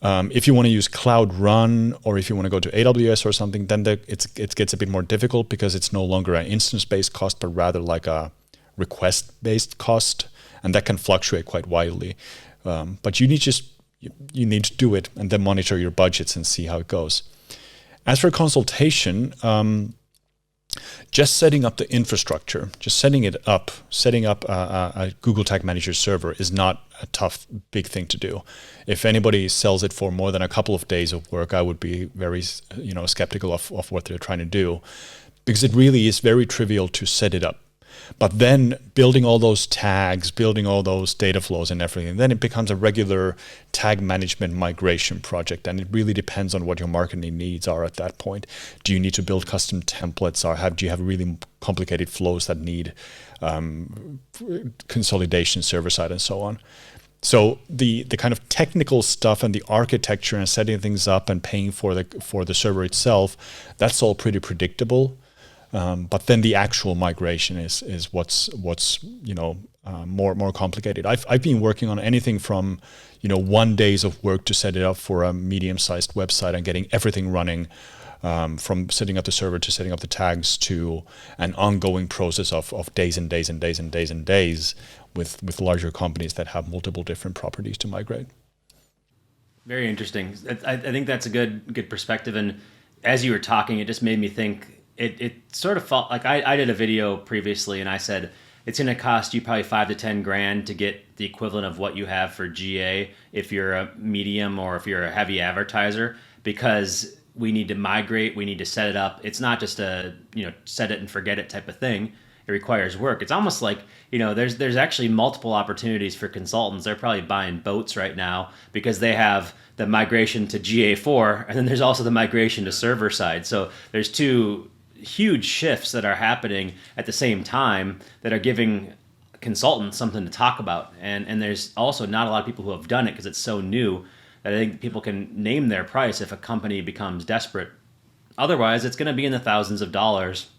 If you want to use Cloud Run, or if you want to go to AWS or something, then it gets a bit more difficult because it's no longer an instance-based cost, but rather like a request-based cost, and that can fluctuate quite widely. But you need to do it and then monitor your budgets and see how it goes. As for consultation, just setting up the infrastructure, setting up a Google Tag Manager server is not a tough, big thing to do. If anybody sells it for more than a couple of days of work, I would be very, skeptical of what they're trying to do, because it really is very trivial to set it up. But then building all those tags, building all those data flows and everything, then it becomes a regular tag management migration project. And it really depends on what your marketing needs are at that point. Do you need to build custom templates, or do you have really complicated flows that need consolidation server side and so on? So the kind of technical stuff and the architecture and setting things up and paying for the server itself, that's all pretty predictable. But then the actual migration is what's more complicated. I've been working on anything from 1 day of work to set it up for a medium-sized website and getting everything running, from setting up the server to setting up the tags, to an ongoing process of days and days and days and days and days with larger companies that have multiple different properties to migrate. Very interesting. I think that's a good perspective. And as you were talking, it just made me think. It sort of felt like I did a video previously, and I said it's going to cost you probably $5 to $10,000 to get the equivalent of what you have for GA if you're a medium or if you're a heavy advertiser, because we need to migrate, we need to set it up. It's not just a set it and forget it type of thing. It requires work. It's almost like there's actually multiple opportunities for consultants. They're probably buying boats right now because they have the migration to GA4, and then there's also the migration to server side. So there's 2 huge shifts that are happening at the same time that are giving consultants something to talk about. And there's also not a lot of people who have done it because it's so new that I think people can name their price if a company becomes desperate. Otherwise, it's going to be in the thousands of dollars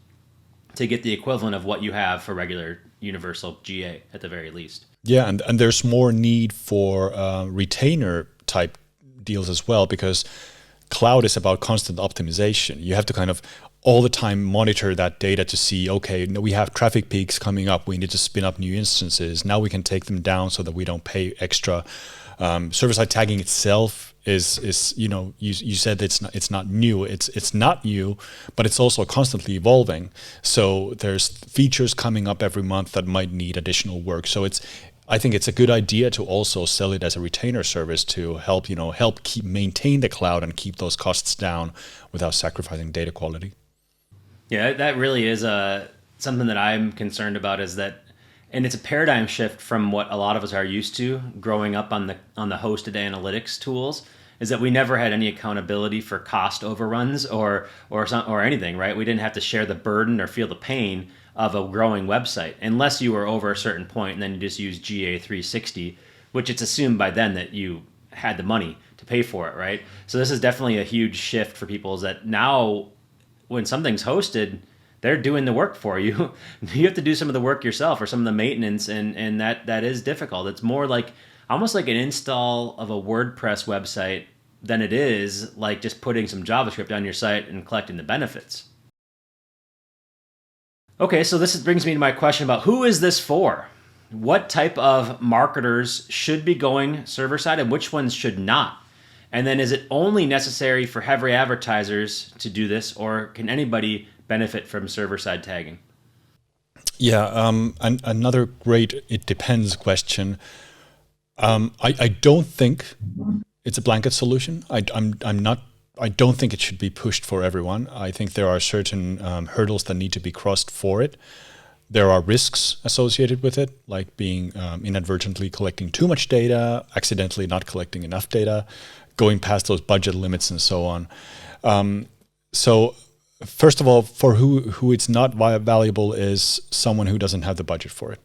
to get the equivalent of what you have for regular universal GA at the very least. Yeah, and there's more need for retainer type deals as well, because cloud is about constant optimization. You have to kind of all the time monitor that data to see, okay, we have traffic peaks coming up, we need to spin up new instances. Now we can take them down so that we don't pay extra. Server-side tagging itself is you said it's not new. It's not new, but it's also constantly evolving. So there's features coming up every month that might need additional work. So I think it's a good idea to also sell it as a retainer service to help keep maintain the cloud and keep those costs down without sacrificing data quality. Yeah, that really is something that I'm concerned about, is that, and it's a paradigm shift from what a lot of us are used to growing up on the hosted analytics tools, is that we never had any accountability for cost overruns or anything, right? We didn't have to share the burden or feel the pain of a growing website unless you were over a certain point, and then you just use GA360, which it's assumed by then that you had the money to pay for it, right? So this is definitely a huge shift for people, is that now when something's hosted, they're doing the work for you. You have to do some of the work yourself or some of the maintenance, and that is difficult. It's more like almost like an install of a WordPress website than it is like just putting some JavaScript on your site and collecting the benefits. Okay, so this brings me to my question about who is this for? What type of marketers should be going server side and which ones should not? And then is it only necessary for heavy advertisers to do this, or can anybody benefit from server side tagging? Yeah, another great it depends question. I don't think it's a blanket solution. I'm not. I don't think it should be pushed for everyone. I think there are certain hurdles that need to be crossed for it. There are risks associated with it, like being inadvertently collecting too much data, accidentally not collecting enough data, going past those budget limits, and so on. So, first of all, for who it's not valuable is someone who doesn't have the budget for it.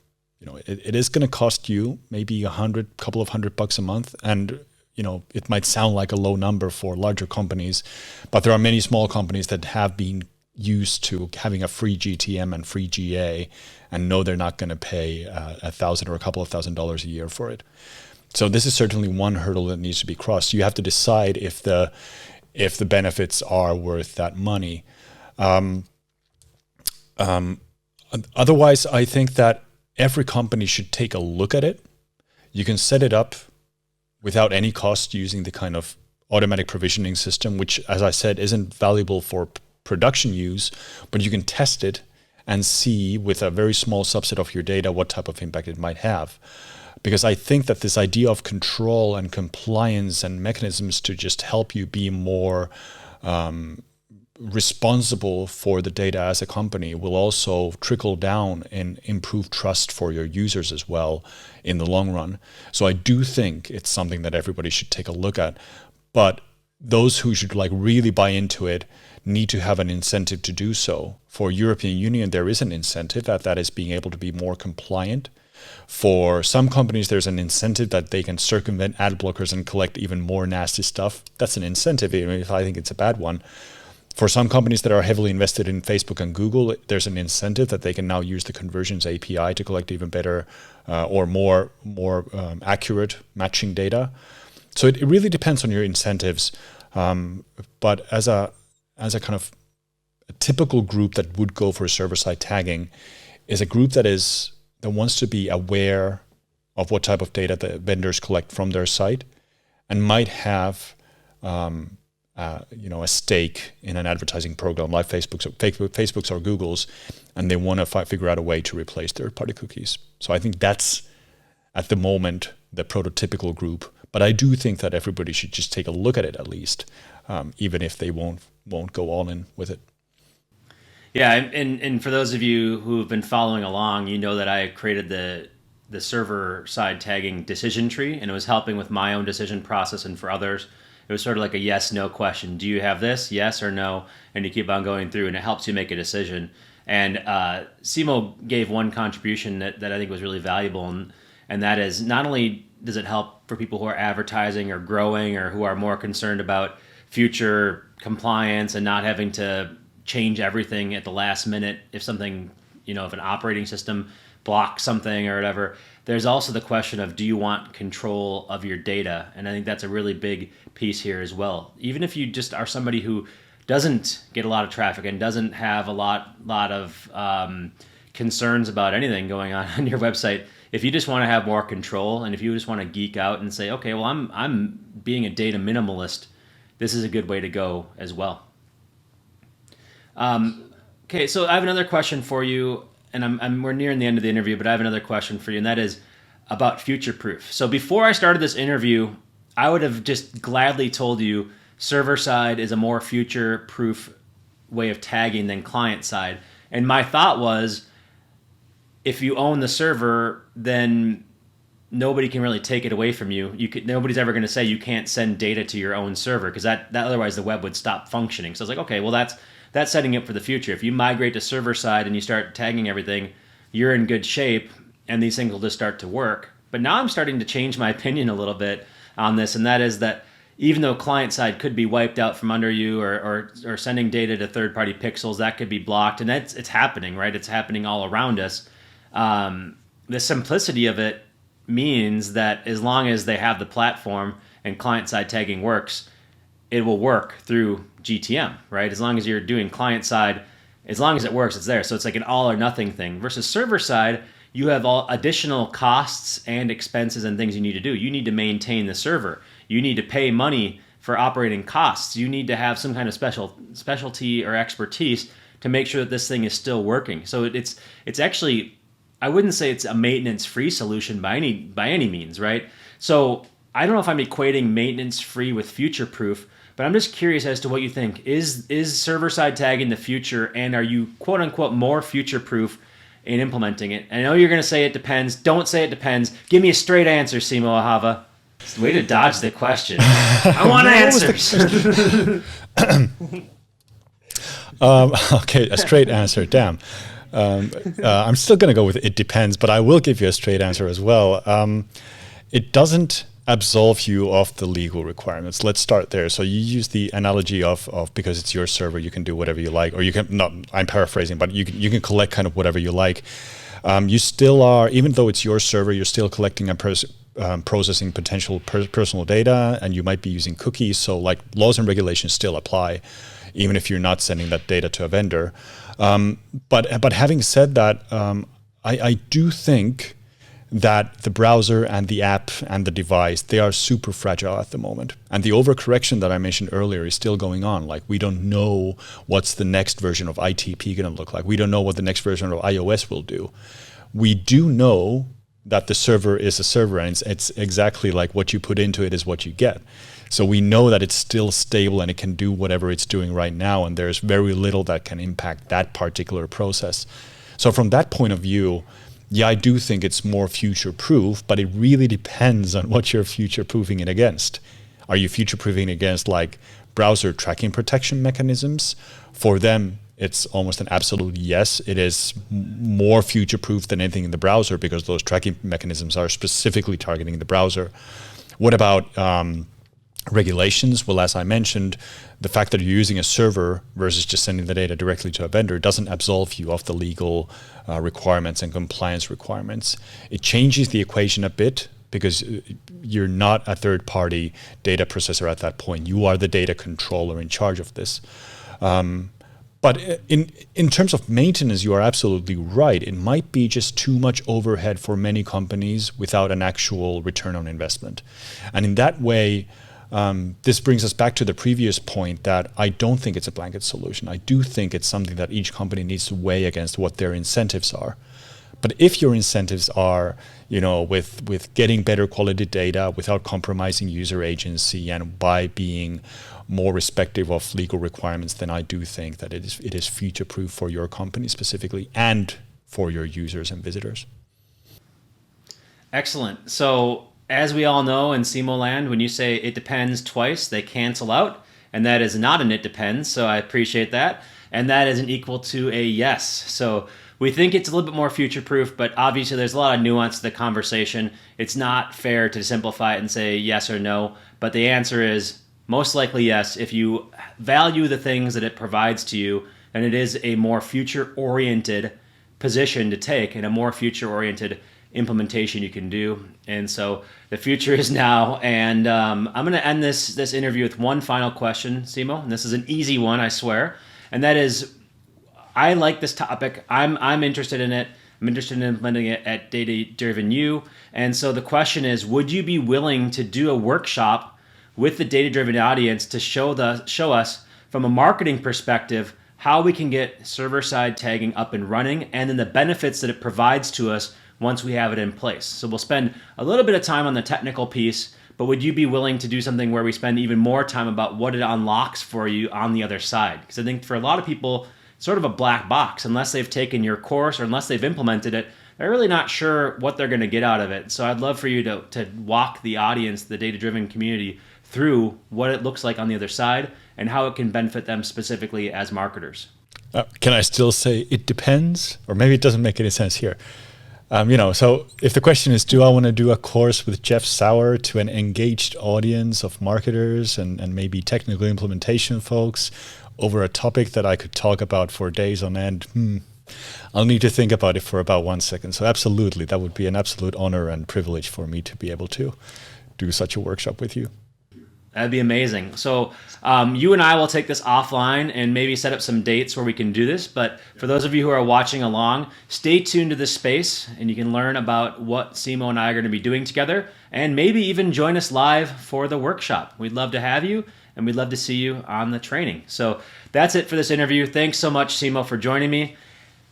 It is going to cost you maybe couple of $100 a month, and it might sound like a low number for larger companies, but there are many small companies that have been used to having a free GTM and free GA and know they're not going to pay $1,000 or a couple of $1,000s a year for it. So this is certainly one hurdle that needs to be crossed. You have to decide if the benefits are worth that money. Otherwise, I think that every company should take a look at it. You can set it up without any cost using the kind of automatic provisioning system, which, as I said, isn't valuable for production use, but you can test it and see with a very small subset of your data what type of impact it might have. Because I think that this idea of control and compliance and mechanisms to just help you be more responsible for the data as a company will also trickle down and improve trust for your users as well in the long run. So I do think it's something that everybody should take a look at. But those who should really buy into it need to have an incentive to do so. For European Union, there is an incentive that is being able to be more compliant. For some companies, there's an incentive that they can circumvent ad blockers and collect even more nasty stuff. That's an incentive, even if I think it's a bad one. For some companies that are heavily invested in Facebook and Google, there's an incentive that they can now use the conversions API to collect even better or more accurate matching data. So it really depends on your incentives. But as a kind of a typical group that would go for server-side tagging is a group that wants to be aware of what type of data the vendors collect from their site and might have a stake in an advertising program like Facebook's or Google's, and they want to figure out a way to replace third-party cookies. So I think that's, at the moment, the prototypical group. But I do think that everybody should just take a look at it at least, even if they won't go all in with it. Yeah, and for those of you who have been following along, you know that I created the server-side tagging decision tree, and it was helping with my own decision process and for others. It was sort of like a yes/no question. Do you have this? Yes or no? And you keep on going through, and it helps you make a decision. And Simo gave one contribution that I think was really valuable, and that is not only does it help for people who are advertising or growing or who are more concerned about future compliance and not having to change everything at the last minute if something, if an operating system blocks something or whatever. There's also the question of, do you want control of your data? And I think that's a really big piece here as well. Even if you just are somebody who doesn't get a lot of traffic and doesn't have a lot of concerns about anything going on your website, if you just want to have more control and if you just want to geek out and say, okay, well, I'm being a data minimalist, this is a good way to go as well. Okay, so I have another question for you, and we're nearing the end of the interview, but I have another question for you, and that is about future proof. So before I started this interview, I would have just gladly told you server side is a more future proof way of tagging than client side. And my thought was, if you own the server, then nobody can really take it away from you. Nobody's ever going to say you can't send data to your own server, because that otherwise the web would stop functioning. So I was like, okay, well that's setting up for the future. If you migrate to server side and you start tagging everything, you're in good shape, and these things will just start to work. But now I'm starting to change my opinion a little bit on this, and that is that even though client side could be wiped out from under you, or sending data to third party pixels, that could be blocked. And it's happening, right? It's happening all around us. The simplicity of it means that as long as they have the platform and client side tagging works, it will work through GTM, right? As long as you're doing client side, as long as it works, it's there. So it's like an all or nothing thing. Versus server side, you have all additional costs and expenses and things you need to do. You need to maintain the server. You need to pay money for operating costs. You need to have some kind of specialty or expertise to make sure that this thing is still working. So it's actually, I wouldn't say it's a maintenance-free solution by any means, right? So I don't know if I'm equating maintenance-free with future-proof, but I'm just curious as to what you think. Is server-side tagging the future, and are you quote-unquote more future-proof in implementing it? I know you're going to say it depends. Don't say it depends. Give me a straight answer, Simo Ahava. It's the way to dodge the question. I want answers. Okay, a straight answer. Damn. I'm still going to go with it depends, but I will give you a straight answer as well. It doesn't absolve you of the legal requirements. Let's start there. So you use the analogy of because it's your server, you can do whatever you like, or you can not. I'm paraphrasing, but you can collect kind of whatever you like. You still are, even though it's your server, you're still collecting and processing potential personal data, and you might be using cookies. So like laws and regulations still apply, even if you're not sending that data to a vendor. But having said that, I do think that the browser and the app and the device, they are super fragile at the moment. And the overcorrection that I mentioned earlier is still going on. Like, we don't know what's the next version of ITP going to look like. We don't know what the next version of iOS will do. We do know that the server is a server, and it's exactly like what you put into it is what you get. So we know that it's still stable and it can do whatever it's doing right now, and there's very little that can impact that particular process. So from that point of view, yeah, I do think it's more future-proof, but it really depends on what you're future-proofing it against. Are you future-proofing against like browser tracking protection mechanisms? For them, it's almost an absolute yes. It is more future-proof than anything in the browser because those tracking mechanisms are specifically targeting the browser. What about regulations? Well, as I mentioned, the fact that you're using a server versus just sending the data directly to a vendor doesn't absolve you of the legal requirements and compliance requirements. It changes the equation a bit because you're not a third-party data processor at that point. You are the data controller in charge of this. But in terms of maintenance, you are absolutely right. It might be just too much overhead for many companies without an actual return on investment. And in that way, this brings us back to the previous point that I don't think it's a blanket solution. I do think it's something that each company needs to weigh against what their incentives are. But if your incentives are, with getting better quality data without compromising user agency and by being more respective of legal requirements, then I do think that it is future-proof for your company specifically and for your users and visitors. Excellent. So, as we all know in Simo land, when you say it depends twice, they cancel out. And that is not an it depends, so I appreciate that. And that isn't equal to a yes. So we think it's a little bit more future-proof, but obviously there's a lot of nuance to the conversation. It's not fair to simplify it and say yes or no. But the answer is most likely yes. If you value the things that it provides to you, then it is a more future-oriented position to take and a more future-oriented implementation you can do. And so the future is now. And I'm going to end this interview with one final question, Simo. And this is an easy one, I swear. And that is, I like this topic. I'm interested in it. I'm interested in implementing it at Data Driven U. And so the question is, would you be willing to do a workshop with the Data Driven audience to show us from a marketing perspective how we can get server-side tagging up and running, and then the benefits that it provides to us once we have it in place? So we'll spend a little bit of time on the technical piece, but would you be willing to do something where we spend even more time about what it unlocks for you on the other side? Because I think for a lot of people, it's sort of a black box. Unless they've taken your course or unless they've implemented it, they're really not sure what they're going to get out of it. So I'd love for you to walk the audience, the data-driven community, through what it looks like on the other side and how it can benefit them specifically as marketers. Can I still say it depends? Or maybe it doesn't make any sense here. So if the question is, do I want to do a course with Jeff Sauer to an engaged audience of marketers and maybe technical implementation folks over a topic that I could talk about for days on end? I'll need to think about it for about 1 second. So absolutely, that would be an absolute honor and privilege for me to be able to do such a workshop with you. That'd be amazing. So you and I will take this offline and maybe set up some dates where we can do this. But for those of you who are watching along, stay tuned to this space and you can learn about what Simo and I are going to be doing together and maybe even join us live for the workshop. We'd love to have you and we'd love to see you on the training. So that's it for this interview. Thanks so much, Simo, for joining me.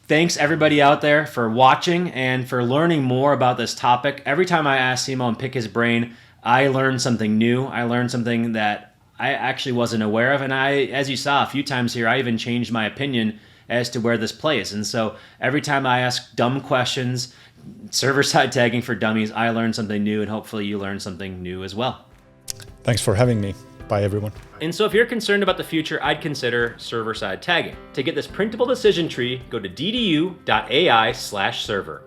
Thanks everybody out there for watching and for learning more about this topic. Every time I ask Simo and pick his brain, I learned something new. I learned something that I actually wasn't aware of. And as you saw a few times here, I even changed my opinion as to where this plays. And so every time I ask dumb questions, server-side tagging for dummies, I learn something new, and hopefully you learn something new as well. Thanks for having me. Bye, everyone. And so if you're concerned about the future, I'd consider server-side tagging. To get this printable decision tree, go to ddu.ai/server.